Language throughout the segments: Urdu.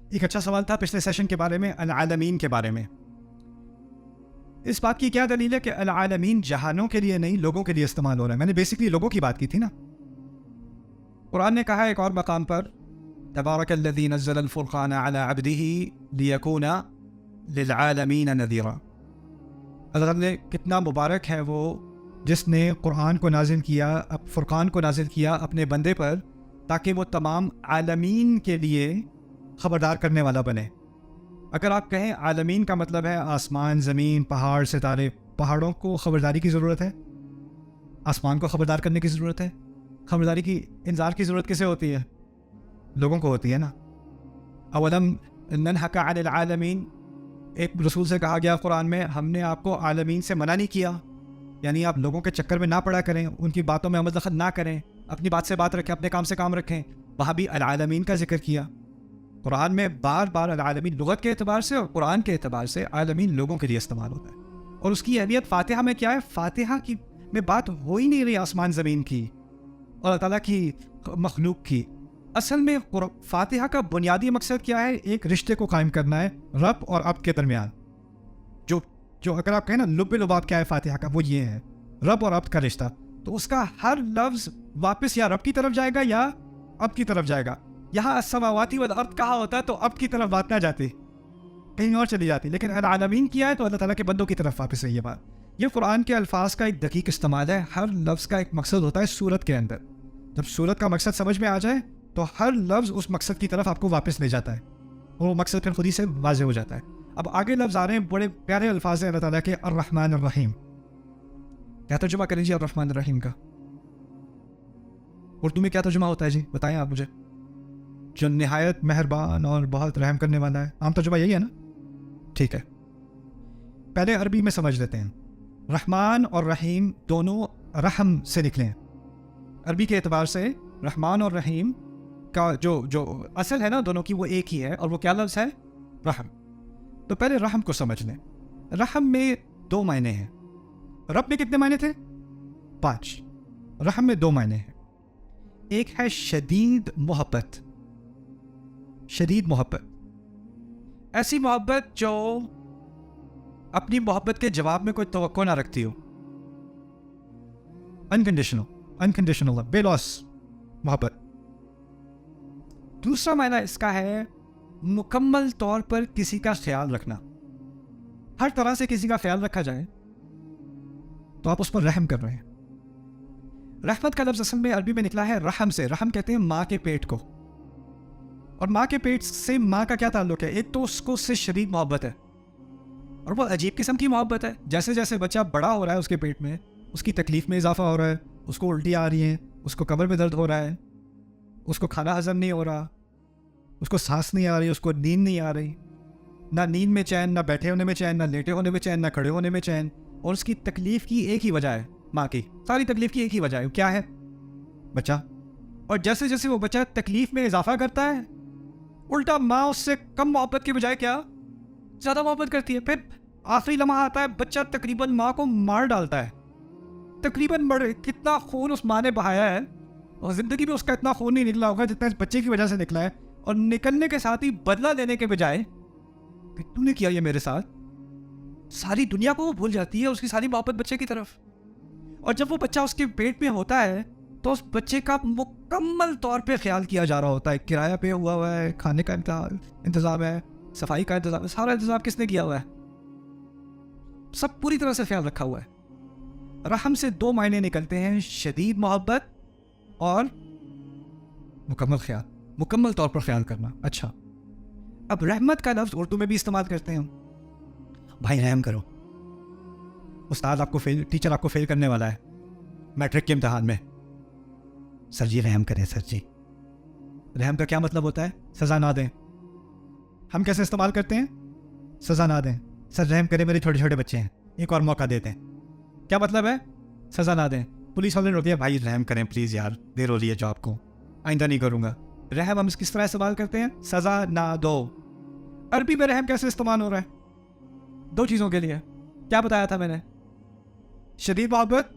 ایک اچھا سوال تھا پچھلے سیشن کے بارے میں، العالمین کے بارے میں. اس بات کی کیا دلیل ہے کہ العالمین جہانوں کے لیے نہیں لوگوں کے لیے استعمال ہو رہا ہے؟ میں نے بیسکلی لوگوں کی بات کی تھی نا. قرآن نے کہا ایک اور مقام پر تبارک الذی نزل الفرقان علی عبدہ لیکون للعالمین نذیرا. اللہ نے کتنا مبارک ہے وہ جس نے قرآن کو نازل کیا، فرقان کو نازل کیا اپنے بندے پر تاکہ وہ تمام عالمین کے لیے خبردار کرنے والا بنے. اگر آپ کہیں عالمین کا مطلب ہے آسمان، زمین، پہاڑ، ستارے، پہاڑوں کو خبرداری کی ضرورت ہے، آسمان کو خبردار کرنے کی ضرورت ہے. خبرداری کی، انذار کی ضرورت کسے ہوتی ہے؟ لوگوں کو ہوتی ہے نا. اولم ننہک عن العالمین، ایک رسول سے کہا گیا قرآن میں ہم نے آپ کو عالمین سے منع نہیں کیا، یعنی آپ لوگوں کے چکر میں نہ پڑا کریں، ان کی باتوں میں عمل دخل نہ کریں، اپنی بات سے بات رکھیں، اپنے کام سے کام رکھیں. وہاں بھی العالمین کا ذکر کیا. قرآن میں بار بار العالمین لغت کے اعتبار سے اور قرآن کے اعتبار سے عالمین لوگوں کے لیے استعمال ہوتا ہے. اور اس کی اہمیت فاتحہ میں کیا ہے؟ فاتحہ کی میں بات ہو ہی نہیں رہی آسمان زمین کی اور اللہ تعالیٰ کی مخلوق کی. اصل میں فاتحہ کا بنیادی مقصد کیا ہے؟ ایک رشتے کو قائم کرنا ہے رب اور عبد کے درمیان. جو اگر آپ کہیں نا لب لباب کیا ہے فاتحہ کا، وہ یہ ہے رب اور عبد کا رشتہ. تو اس کا ہر لفظ واپس یا رب کی طرف جائے گا یا عبد کی طرف جائے گا. یہاں السماواتی والارض کہا ہوتا ہے تو عبد کی طرف بات نہ جاتی، کہیں اور چلی جاتی. لیکن العالمین کیا ہے تو اللہ تعالیٰ کے بندوں کی طرف واپس ہے یہ بات. یہ قرآن کے الفاظ کا ایک دقیق استعمال ہے. ہر لفظ کا ایک مقصد ہوتا ہے سورت کے اندر. جب سورت کا مقصد سمجھ میں آ جائے تو ہر لفظ اس مقصد کی طرف آپ کو واپس لے جاتا ہے اور وہ مقصد پھر خود ہی سے واضح ہو جاتا ہے. اب آگے لفظ آ رہے ہیں، بڑے پیارے الفاظ ہیں اللہ تعالیٰ کے. الرحمن الرحیم، کیا ترجمہ کریں جی الرحمن الرحیم کا؟ اردو میں کیا ترجمہ ہوتا ہے جی؟ بتائیں آپ مجھے. جو نہایت مہربان اور بہت رحم کرنے والا ہے، عام ترجمہ یہی ہے نا؟ ٹھیک ہے، پہلے عربی میں سمجھ لیتے ہیں. رحمان اور رحیم دونوں رحم سے نکلے ہیں. عربی کے اعتبار سے رحمان اور رحیم کا جو اصل ہے نا دونوں کی، وہ ایک ہی ہے. اور وہ کیا لفظ ہے؟ رحم. تو پہلے رحم کو سمجھ لیں. رحم میں دو معنی ہیں. رب میں کتنے معنی تھے؟ 5. رحم میں 2 معنی ہیں. ایک ہے شدید محبت. شدید محبت، ایسی محبت جو اپنی محبت کے جواب میں کوئی توقع نہ رکھتی ہو. انکنڈیشنل بے لوس محبت. دوسرا معنی اس کا ہے مکمل طور پر کسی کا خیال رکھنا. ہر طرح سے کسی کا خیال رکھا جائے تو آپ اس پر رحم کر رہے ہیں. رحمت کا لفظ اصل میں عربی میں نکلا ہے رحم سے. رحم کہتے ہیں ماں کے پیٹ کو. اور ماں کے پیٹ سے ماں کا کیا تعلق ہے؟ ایک تو اس کو اس سے شدید محبت ہے اور وہ عجیب قسم کی محبت ہے. جیسے جیسے بچہ بڑا ہو رہا ہے اس کے پیٹ میں اس کی تکلیف میں اضافہ ہو رہا ہے، اس کو الٹی آ رہی ہیں، اس کو کمر میں درد ہو رہا ہے، اس کو کھانا ہضم نہیں ہو رہا، اس کو سانس نہیں آ رہی، اس کو نیند نہیں آ رہی. نہ نیند میں چین، نہ بیٹھے ہونے میں چین، نہ لیٹے ہونے میں چین، نہ کھڑے ہونے میں چین. اور اس کی تکلیف کی ایک ہی وجہ ہے، ماں کی ساری تکلیف کی ایک ہی وجہ ہے. کیا ہے؟ بچہ. اور جیسے جیسے وہ بچہ تکلیف میں اضافہ کرتا ہے الٹا ماں اس سے کم محبت کے بجائے کیا زیادہ محبت کرتی ہے. پھر آخری لمحہ آتا ہے بچہ تقریباً ماں کو مار ڈالتا ہے. تقریباً کتنا خون اس ماں نے بہایا ہے اور زندگی میں اس کا اتنا خون نہیں نکلا ہوگا جتنا اس بچے کی وجہ سے نکلا ہے. اور نکلنے کے ساتھ ہی بدلہ لینے کے بجائے کہ تو نے کیا یہ میرے ساتھ، ساری دنیا کو وہ بھول جاتی ہے، اس کی ساری محبت بچے کی طرف. اور جب وہ بچہ اس کے پیٹ میں ہوتا ہے تو اس بچے کا مکمل طور پہ خیال کیا جا رہا ہوتا ہے. کرایہ پہ ہوا ہے، کھانے کا انتظام ہے، صفائی کا انتظام ہے، سارا انتظام کس نے کیا ہوا ہے؟ سب پوری طرح سے خیال رکھا ہوا ہے. رحم سے 2 معنی نکلتے ہیں، شدید محبت اور مکمل خیال، مکمل طور پر خیال کرنا. اچھا، اب رحمت کا لفظ اردو میں بھی استعمال کرتے ہیں. بھائی رحم کرو، استاد آپ کو ٹیچر آپ کو فیل کرنے والا ہے میٹرک کے امتحان میں. سر جی رحم کریں سر جی. رحم کا کیا مطلب ہوتا ہے؟ سزا نہ دیں. ہم کیسے استعمال کرتے ہیں؟ سزا نہ دیں. سر رحم کریں میرے چھوٹے چھوٹے بچے ہیں، ایک اور موقع دیتے ہیں. کیا مطلب ہے؟ سزا نہ دیں. پولیس والے نے روک دیا، بھائی رحم کریں پلیز یار، دیر ہو رہی ہے جاب کو، آئندہ نہیں کروں گا. رحم ہم کس طرح استعمال کرتے ہیں؟ سزا نہ دو. عربی میں رحم کیسے استعمال ہو رہا ہے؟ 2 چیزوں کے لیے. کیا بتایا تھا میں نے؟ شدید محبت.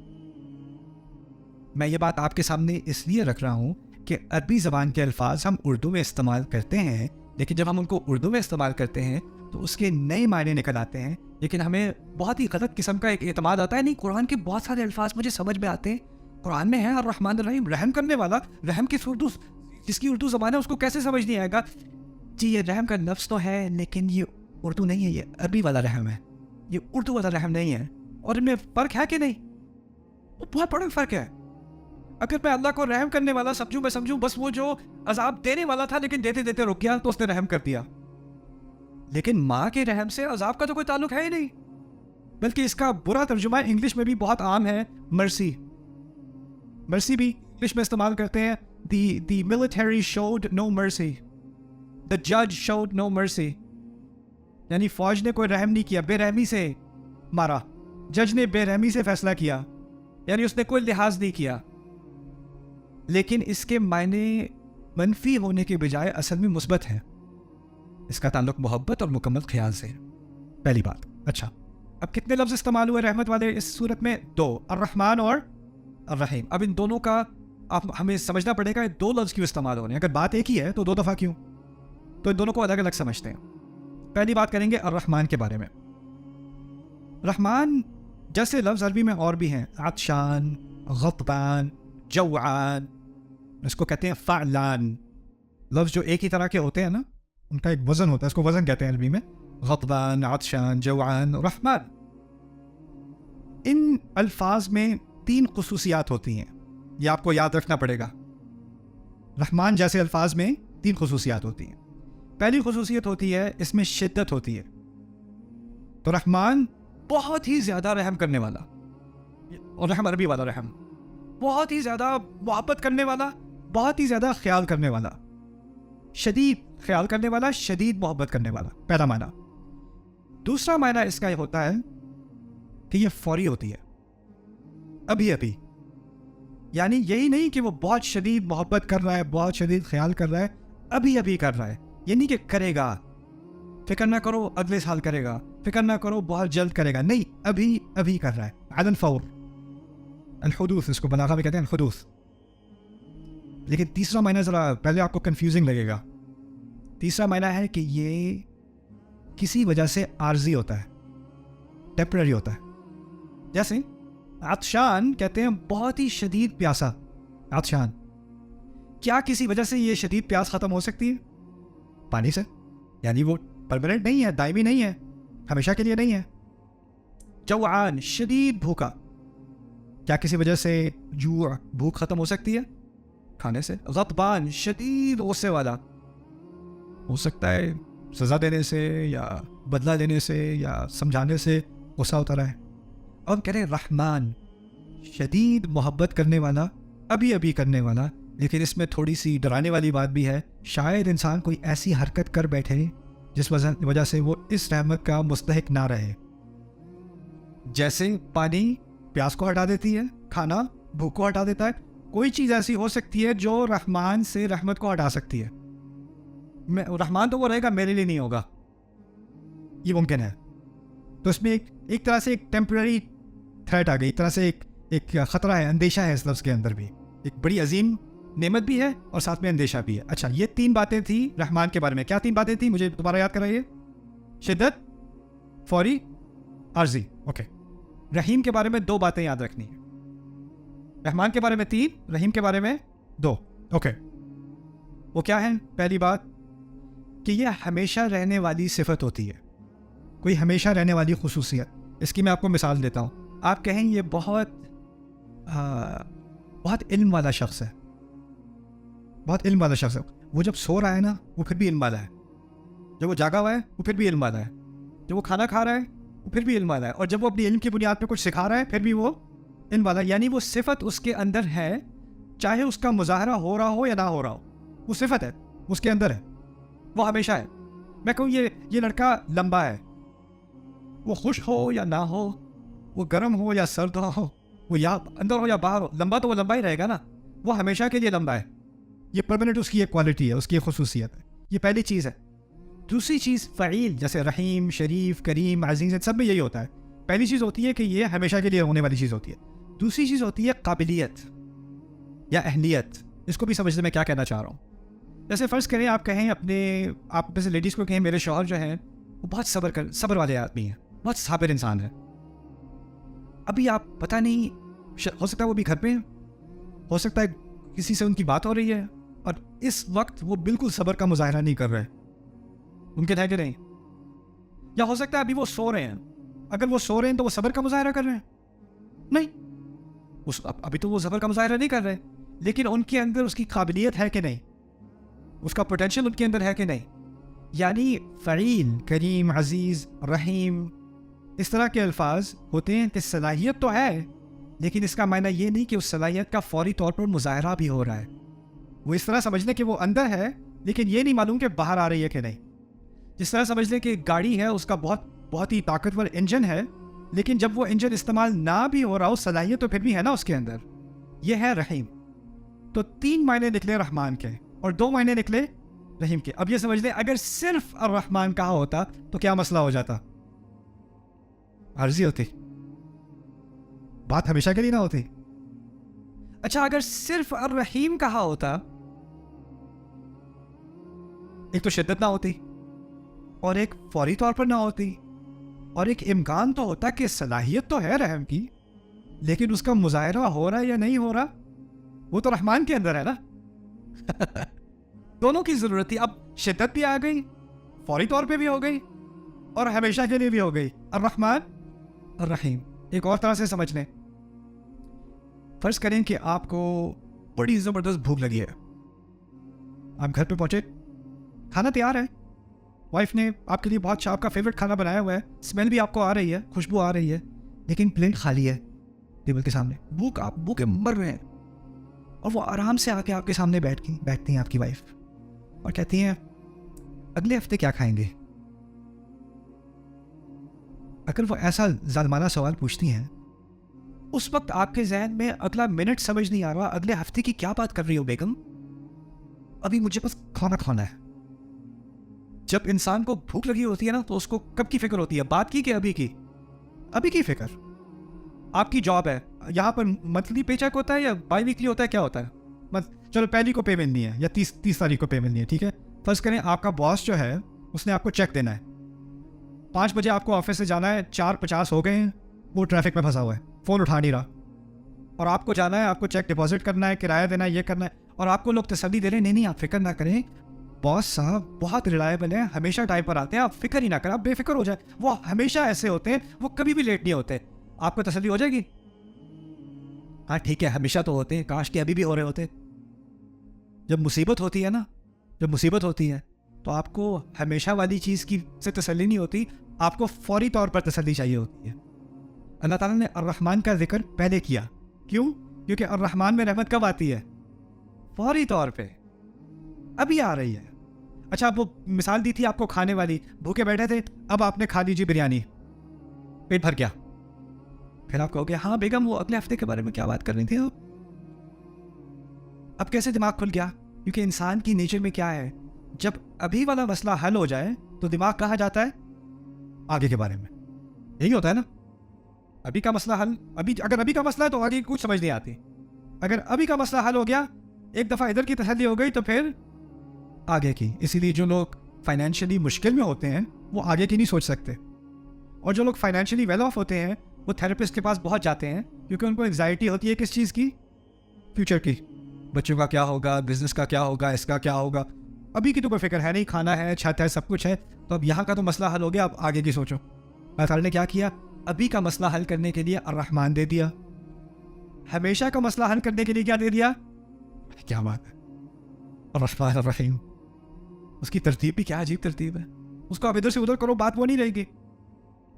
میں یہ بات آپ کے سامنے اس لیے رکھ رہا ہوں کہ عربی زبان کے الفاظ ہم اردو میں استعمال کرتے ہیں لیکن جب ہم ان کو اردو میں استعمال کرتے ہیں تو اس کے نئے معنی نکل آتے ہیں. لیکن ہمیں بہت ہی غلط قسم کا ایک اعتماد آتا ہے, نہیں قرآن کے بہت سارے الفاظ مجھے سمجھ میں آتے ہیں, قرآن میں ہے الرحمن الرحیم, رحم کرنے والا. رحم کی اردو, جس کی اردو زبان ہے اس کو کیسے سمجھ نہیں آئے گا؟ جی یہ رحم کا لفظ تو ہے لیکن یہ اردو نہیں ہے, یہ عربی والا رحم ہے, یہ اردو والا رحم نہیں ہے. اور ان میں فرق ہے کہ نہیں؟ بہت بڑا فرق ہے. اگر میں اللہ کو رحم کرنے والا سمجھوں, میں سمجھوں بس وہ جو عذاب دینے والا تھا لیکن دیتے دیتے رک گیا تو اس نے رحم کر دیا. لیکن ماں کے رحم سے عذاب کا تو کوئی تعلق ہے ہی نہیں, بلکہ اس کا برا ترجمہ انگلش میں بھی بہت عام ہے, مرسی. مرسی بھی انگلش میں استعمال کرتے ہیں. The military showed no mercy. The judge showed no mercy. یعنی فوج نے کوئی رحم نہیں کیا, بے رحمی سے مارا. جج نے بے رحمی سے فیصلہ کیا, یعنی اس نے کوئی لحاظ نہیں کیا. لیکن اس کے معنی منفی ہونے کے بجائے اصل میں مثبت ہے. اس کا تعلق محبت اور مکمل خیال سے ہے. پہلی بات. اچھا, اب کتنے لفظ استعمال ہوئے رحمت والے اس صورت میں؟ 2, الرحمن اور الرحیم. اب ان دونوں کا ہمیں سمجھنا پڑے گا, 2 لفظ کیوں استعمال ہو رہے ہیں. اگر بات ایک ہی ہے تو 2 دفعہ کیوں؟ تو ان دونوں کو الگ الگ سمجھتے ہیں. پہلی بات کریں گے الرحمن کے بارے میں. رحمان جیسے لفظ عربی میں اور بھی ہیں, عطشان, غضبان, جوعان, اس کو کہتے ہیں فعلان. لفظ جو ایک ہی طرح کے ہوتے ہیں نا, ان کا ایک وزن ہوتا ہے, اس کو وزن کہتے ہیں عربی میں. غضبان, عطشان, جوعان, رحمان. ان الفاظ میں 3 خصوصیات ہوتی ہیں, یہ آپ کو یاد رکھنا پڑے گا. رحمان جیسے الفاظ میں 3 خصوصیات ہوتی ہیں. پہلی خصوصیت ہوتی ہے اس میں شدت ہوتی ہے. تو رحمان بہت ہی زیادہ رحم کرنے والا, اور رحم عربی والا رحم, بہت ہی زیادہ محبت کرنے والا, بہت ہی زیادہ خیال کرنے والا. شدید خیال کرنے والا, شدید محبت کرنے والا, پہلا معنی. دوسرا معنی اس کا یہ ہوتا ہے کہ یہ فوری ہوتی ہے, ابھی ابھی. یعنی یہی نہیں کہ وہ بہت شدید محبت کر رہا ہے, بہت شدید خیال کر رہا ہے, ابھی ابھی کر رہا ہے. یہ نہیں کہ کرے گا, فکر نہ کرو اگلے سال کرے گا, فکر نہ کرو بہت جلد کرے گا, نہیں, ابھی ابھی کر رہا ہے. علی الفور, الحدوث, اس کو بلاغہ میں کہتے ہیں الحدوث. لیکن تیسرا معنی ذرا پہلے آپ کو کنفیوزنگ لگے گا. تیسرا معنی ہے کہ یہ کسی وجہ سے عارضی ہوتا ہے, ٹیمپرری ہوتا ہے. جیسے عطشان کہتے ہیں بہت ہی شدید پیاسا, عطشان. کیا کسی وجہ سے یہ شدید پیاس ختم ہو سکتی ہے؟ پانی سے. یعنی وہ پرماننٹ نہیں ہے, دائمی نہیں ہے, ہمیشہ کے لیے نہیں ہے. جوعان, شدید بھوکا. کیا کسی وجہ سے جوع, بھوک ختم ہو سکتی ہے کھانے سے؟ غضبان, شدید غصے والا. ہو سکتا ہے سزا دینے سے یا بدلہ لینے سے یا سمجھانے سے غصہ ہوتا رہے. اور کہہ رہے رحمان, شدید محبت کرنے والا, ابھی ابھی کرنے والا. لیکن اس میں تھوڑی سی ڈرانے والی بات بھی ہے, شاید انسان کوئی ایسی حرکت کر بیٹھے جس وجہ سے وہ اس رحمت کا مستحق نہ رہے. جیسے پانی پیاس کو ہٹا دیتی ہے, کھانا بھوک کو ہٹا دیتا ہے, کوئی چیز ایسی ہو سکتی ہے جو رحمان سے رحمت کو ہٹا سکتی ہے. رحمان تو وہ رہے گا, میرے لیے نہیں ہوگا, یہ ممکن ہے. تو اس میں ایک طرح سے ایک ٹیمپرری تھریٹ آ گئی, ایک طرح سے ایک خطرہ ہے, اندیشہ ہے اس لفظ کے اندر بھی. ایک بڑی عظیم نعمت بھی ہے اور ساتھ میں اندیشہ بھی ہے. اچھا, یہ 3 باتیں تھیں رحمان کے بارے میں. کیا 3 باتیں تھیں؟ مجھے دوبارہ یاد کرائیے. شدت, فوری, عارضی. اوکے. رحیم کے بارے میں 2 باتیں یاد رکھنی ہیں. رحمان کے بارے میں 3, رحیم کے بارے میں 2. اوکے. وہ کیا ہے؟ پہلی بات کہ یہ ہمیشہ رہنے والی صفت ہوتی ہے, کوئی ہمیشہ رہنے والی خصوصیت. اس کی میں آپ کو مثال دیتا ہوں. آپ کہیں یہ بہت علم والا شخص ہے, بہت علم والا شخص ہے. وہ جب سو رہا ہے نا وہ پھر بھی علم والا ہے, جب وہ جاگا ہوا ہے وہ پھر بھی علم والا ہے, جب وہ کھانا کھا رہا ہے وہ پھر بھی علم والا ہے, اور جب وہ اپنی علم کی بنیاد پہ کچھ سکھا رہا ہے پھر بھی وہ علم والا ہے. یعنی وہ صفت اس کے اندر ہے, چاہے اس کا مظاہرہ ہو رہا ہو یا نہ ہو رہا ہو, وہ صفت ہے, اس کے اندر ہے, وہ ہمیشہ ہے. میں کہوں یہ لڑکا لمبا ہے, وہ خوش ہو یا نہ ہو, وہ گرم ہو یا سرد ہو, وہ یا اندر ہو یا باہر ہو, لمبا تو وہ لمبا ہی رہے گا نا, وہ ہمیشہ کے لیے لمبا ہے. یہ پرماننٹ اس کی ایک کوالٹی ہے, اس کی ایک خصوصیت ہے. یہ پہلی چیز ہے. دوسری چیز فعیل, جیسے رحیم, شریف, کریم, عزیز, سب میں یہی ہوتا ہے. پہلی چیز ہوتی ہے کہ یہ ہمیشہ کے لیے ہونے والی چیز ہوتی ہے. دوسری چیز ہوتی ہے قابلیت یا اہلیت. اس کو بھی سمجھنے میں کیا کہنا چاہ رہا ہوں. جیسے فرض کریں آپ کہیں آپ میں سے لیڈیز کو کہیں میرے شوہر جو ہیں وہ بہت صبر والے آدمی ہیں، بہت صابر انسان ہے. ابھی آپ پتہ نہیں، ہو سکتا ہے وہ بھی گھر پہ ہیں، ہو سکتا ہے کسی سے ان کی بات ہو رہی ہے اور اس وقت وہ بالکل صبر کا مظاہرہ نہیں کر رہے، ممکن ہے کہ نہیں؟ یا ہو سکتا ہے ابھی وہ سو رہے ہیں، اگر وہ سو رہے ہیں تو وہ صبر کا مظاہرہ کر رہے ہیں؟ نہیں، ابھی تو وہ صبر کا مظاہرہ نہیں کر رہے، لیکن ان کے اندر اس کی قابلیت ہے کہ نہیں، اس کا پوٹینشیل ان کے اندر ہے کہ نہیں. یعنی فعیل، کریم، عزیز، رحیم، اس طرح کے الفاظ ہوتے ہیں کہ صلاحیت تو ہے، لیکن اس کا معنی یہ نہیں کہ اس صلاحیت کا فوری طور پر مظاہرہ بھی ہو رہا ہے. وہ اس طرح سمجھ لیں کہ وہ اندر ہے لیکن یہ نہیں معلوم کہ باہر آ رہی ہے کہ نہیں. جس طرح سمجھ لیں کہ گاڑی ہے، اس کا بہت ہی طاقتور انجن ہے، لیکن جب وہ انجن استعمال نہ بھی ہو رہا ہو، صلاحیت تو پھر بھی ہے نا اس کے اندر. یہ ہے رحیم. تو 3 معنی نکلے رحمان کے اور 2 معنی نکلے رحیم کے. اب یہ سمجھ لیں اگر صرف الرحمن کہا ہوتا تو کیا مسئلہ ہو جاتا؟ عرضی ہوتی، بات ہمیشہ کے لیے نہ ہوتی. اچھا اگر صرف الرحیم کہا ہوتا، ایک تو شدت نہ ہوتی اور ایک فوری طور پر نہ ہوتی، اور ایک امکان تو ہوتا کہ صلاحیت تو ہے رحم کی، لیکن اس کا مظاہرہ ہو رہا ہے یا نہیں ہو رہا، وہ تو رحمان کے اندر ہے نا. دونوں کی ضرورت تھی. اب شدت بھی آ گئی، فوری طور پہ بھی ہو گئی اور ہمیشہ کے لیے بھی ہو گئی. الرحمن الرحیم. ایک اور طرح سے سمجھ لیں، فرض کریں کہ آپ کو بڑی زبردست بھوک لگی ہے، آپ گھر پہ پہنچے، کھانا تیار ہے، وائف نے آپ کے لیے بہت آپ کا فیوریٹ کھانا بنایا ہوا ہے، اسمیل بھی آپ کو آ رہی ہے، خوشبو آ رہی ہے، لیکن پلیٹ خالی ہے ٹیبل کے سامنے. بھوک مر رہے ہیں، اور وہ آرام سے آ کے آپ کے سامنے بیٹھتی ہیں آپ کی وائف اور کہتی ہیں اگلے ہفتے کیا کھائیں گے. اگر وہ ایسا ظالمانہ سوال پوچھتی ہیں، اس وقت آپ کے ذہن میں اگلا منٹ سمجھ نہیں آ رہا اگلے ہفتے کی کیا بات کر رہی ہو بیگم، ابھی مجھے بس کھانا ہے. جب انسان کو بھوک لگی ہوتی ہے نا تو اس کو کب کی فکر ہوتی ہے، بات کی کہ ابھی کی فکر. آپ کی جاب ہے، یہاں پر منتھلی پے چیک ہوتا ہے یا بائی ویکلی ہوتا ہے، کیا ہوتا ہے؟ چلو پہلی کو پے ملنی ہے یا 30 تاریخ کو پے ملنی ہے، ٹھیک ہے. فرض کریں آپ کا باس جو ہے اس نے آپ کو چیک دینا ہے، 5 بجے آپ کو آفس سے جانا ہے، 4:50 ہو گئے ہیں، وہ ٹریفک میں پھنسا ہوا ہے، فون اٹھا نہیں رہا، اور آپ کو جانا ہے، آپ کو چیک ڈپازٹ کرنا ہے، کرایہ دینا ہے، یہ کرنا ہے، اور آپ کو لوگ تسلی دے رہے ہیں نہیں آپ فکر نہ کریں، باس صاحب بہت ریلائبل ہیں، ہمیشہ ٹائم پر آتے ہیں، آپ فکر ہی نہ کریں، آپ بے فکر ہو جائیں، وہ ہمیشہ ایسے ہوتے ہیں، وہ کبھی بھی لیٹ نہیں ہوتے. آپ کو تسلی ہو جائے گی، ہاں ٹھیک ہے ہمیشہ تو ہوتے ہیں، کاش کہ ابھی بھی ہو رہے ہوتے. جب مصیبت ہوتی ہے تو آپ کو ہمیشہ والی چیز کی سے تسلی نہیں ہوتی، آپ کو فوری طور پر تسلی چاہیے ہوتی ہے. اللہ تعالیٰ نے الرحمن کا ذکر پہلے کیا، کیوں؟ کیونکہ الرحمن میں رحمت کب آتی ہے؟ فوری طور پہ، ابھی آ رہی ہے. اچھا اب وہ مثال دی تھی آپ کو کھانے والی، بھوکے بیٹھے تھے، اب آپ نے کھا لیجیے بریانی، پیٹ بھر گیا، پھر آپ کہو گے ہاں بیگم وہ اگلے ہفتے کے بارے میں کیا بات کر رہی تھی آپ. اب کیسے دماغ کھل گیا؟ کیونکہ انسان کی نیچر میں کیا ہے، جب ابھی والا مسئلہ حل ہو جائے تو دماغ کہاں جاتا ہے؟ آگے کے بارے میں. یہی ہوتا ہے نا، ابھی کا مسئلہ حل، اگر ابھی کا مسئلہ ہے تو آگے کچھ سمجھ نہیں آتی. اگر ابھی کا مسئلہ حل ہو گیا، ایک دفعہ ادھر کی تسلی ہو گئی تو پھر آگے کی. اسی لیے جو لوگ فائنینشلی مشکل میں ہوتے ہیں وہ آگے کی نہیں سوچ سکتے، اور جو لوگ فائنینشلی ویل آف ہوتے ہیں وہ تھراپسٹ کے پاس بہت جاتے ہیں، کیونکہ ان کو انگزائٹی ہوتی ہے کس چیز کی؟ فیوچر کی. بچوں کا کیا ہوگا، بزنس کا کیا ہوگا، اس کا کیا ہوگا. ابھی کی تو کوئی فکر ہے نہیں، کھانا ہے، چھت ہے، سب کچھ ہے، تو اب یہاں کا تو مسئلہ حل ہو گیا، اب آگے کی سوچو. اللہ تعالیٰ نے کیا کیا؟ ابھی کا مسئلہ حل کرنے کے لیے الرحمن دے دیا، ہمیشہ کا مسئلہ حل کرنے کے لیے کیا دے دیا؟ کیا بات ہے، الرحمن الرحیم. اس کی ترتیب بھی کیا عجیب ترتیب ہے. اس کو آپ ادھر سے ادھر کرو، بات وہ نہیں رہے گی،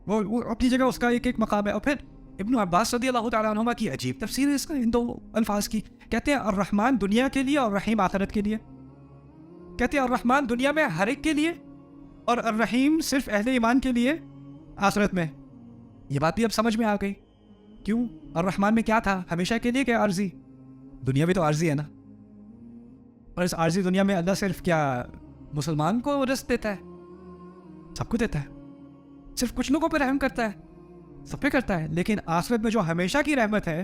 وہ اپنی جگہ اس کا ایک مقام ہے. اور پھر ابن عباس رضی اللہ تعالیٰ عنہما کی عجیب تفسیر ہے اس کا، ان 2 الفاظ کی. کہتے ہیں الرحمن دنیا کے لیے اور رحیم آخرت کے لیے. کہتے ہیں الرحمن دنیا میں ہر ایک کے لیے اور الرحیم صرف اہل ایمان کے لیے آخرت میں. یہ بات بھی اب سمجھ میں آ گئی. کیوں؟ الرحمن میں کیا تھا، ہمیشہ کے لیے کہ عارضی؟ دنیا بھی تو عارضی ہے نا. اور اس عارضی دنیا میں اللہ صرف کیا مسلمان کو رزق دیتا ہے؟ سب کو دیتا ہے. صرف کچھ لوگوں پہ رحم کرتا ہے؟ سب پہ کرتا ہے. لیکن آخرت میں جو ہمیشہ کی رحمت ہے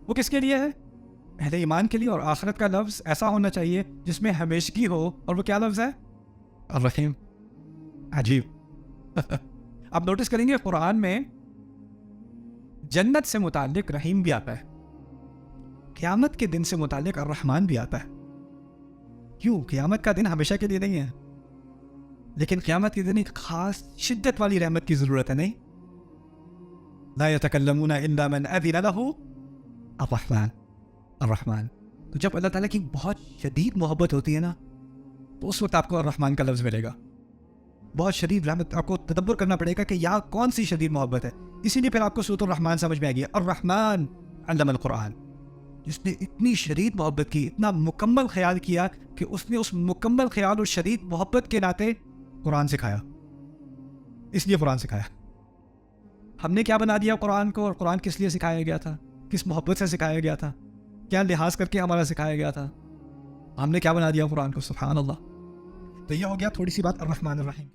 وہ کس کے لیے ہے؟ اہل ایمان کے لیے اور آخرت کا لفظ ایسا ہونا چاہیے جس میں ہمیشگی ہو، اور وہ کیا لفظ ہے؟ الرحیم. عجیب. آپ نوٹس کریں گے قرآن میں جنت سے متعلق رحیم بھی آتا ہے، قیامت کے دن سے متعلق الرحمن بھی آتا ہے. کیوں؟ قیامت کا دن ہمیشہ کے لیے نہیں ہے، لیکن قیامت کے دن ایک خاص شدت والی رحمت کی ضرورت ہے. نہیں، لا يتکلمون الا من اذن له الرحمن. الرحمن. تو جب اللہ تعالیٰ کی بہت شدید محبت ہوتی ہے نا، تو اس وقت آپ کو الرحمن کا لفظ ملے گا. بہت شدید رحمت، آپ کو تدبر کرنا پڑے گا کہ یہاں کون سی شدید محبت ہے. اسی لیے پھر آپ کو سورۃ الرحمن سمجھ میں آ گیا. الرحمن علم القرآن، جس نے اتنی شدید محبت کی، اتنا مکمل خیال کیا کہ اس نے اس مکمل خیال اور شدید محبت کے ناطے قرآن سکھایا. اس لیے قرآن سکھایا. ہم نے کیا بنا دیا قرآن کو؟ اور قرآن کس لیے سکھایا گیا تھا؟ کس محبت سے سکھایا گیا تھا؟ کیا لحاظ کر کے ہمارا سکھایا گیا تھا؟ ہم نے کیا بنا دیا قرآن کو؟ سبحان اللہ. تو یہ ہو گیا تھوڑی سی بات الرحمن الرحیم.